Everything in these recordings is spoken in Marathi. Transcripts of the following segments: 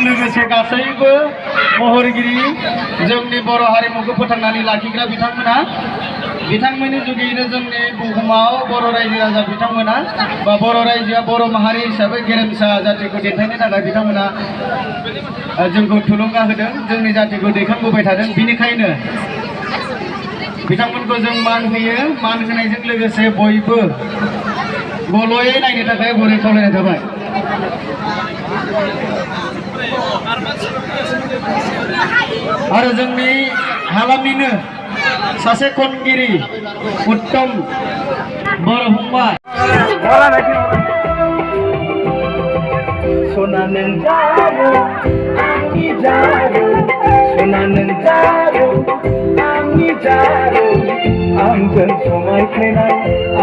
लोगोसे गासैबो महरगिरि जोंनि बर' हारिमुखौ फोथांनानै लाखिग्रा बिथांमोननि जुगैनो जोंनि बुहुमाव बर' रायजो राजा बिथांमोना बा बर' रायजोआ बर' माहारि हिसाबै गेरेमसा जातिखौ दैथायनो थाखाय बिथांमोना जोंखौ थुलुंगा होदों जोंनि जातिखौ दैखांबोबाय थादों बिनिखायनो बिथांमोनखौ जों मान होयो मान होनायजों लोगोसे बयबो गल'यै नायनो थाखाय गुरै खावलायनाय थाबाय आरो जोंनि हालामनिनो सासे खनगिरि उत्तम बर' फंबाय सना नों जारो आंनि जारो सना नों जारो आंनि जारो आंजों समायफ्लेनाय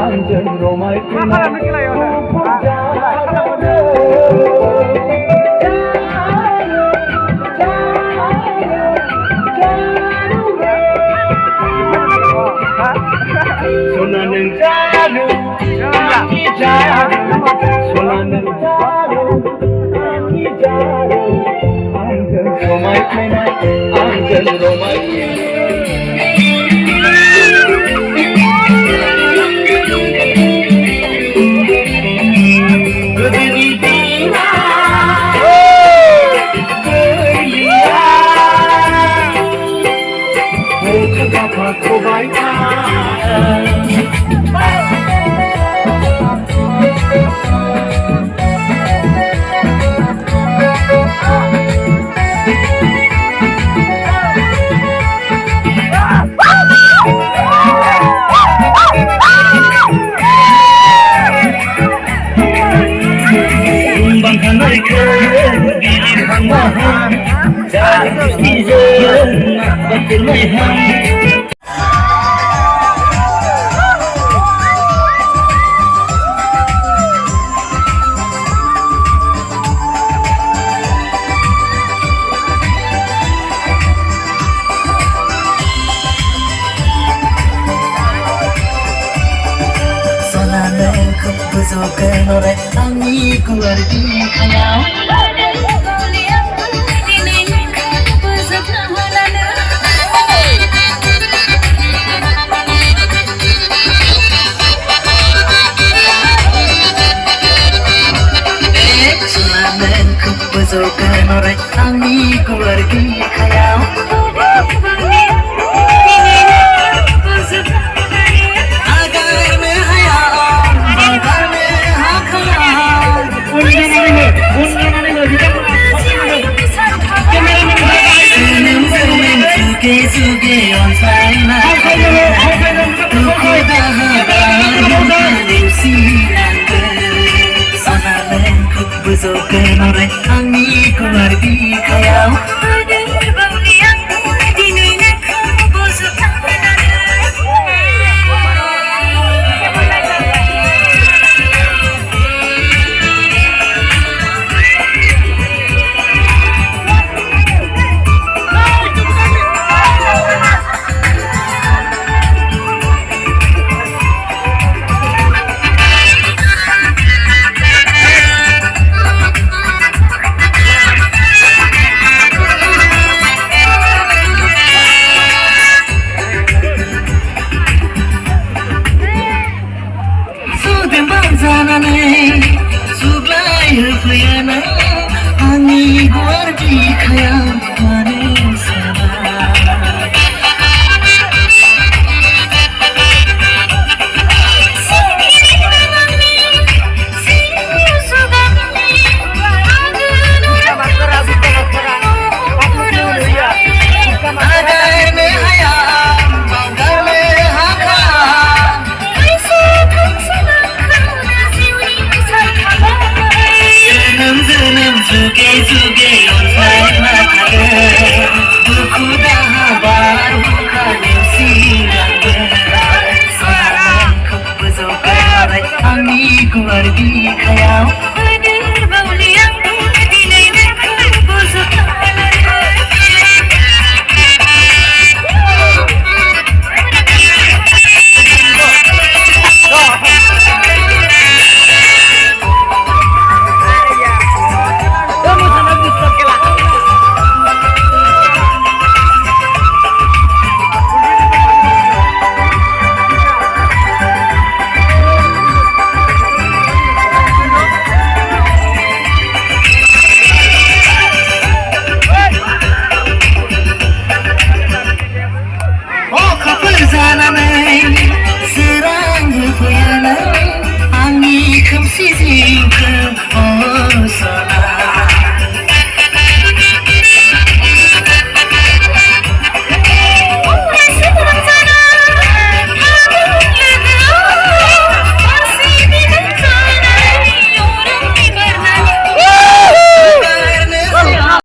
आंजों रमायफ्लेनाय गुफुर जारो सना नों जारो आंनि जारो सना नों जारो आंनि जारो आंजों समायफ्लेनाय आंजों रमायफ्लेनाय गोदोनि दिना गैलिया मोखां गाफाखबाय आंनि गुवार बिखायाव आंनि गुवार बिखायाव जुगे आंनि गुवार बिखायाव सुग्लाय होफैयाना आंनि गुवार बिखायाव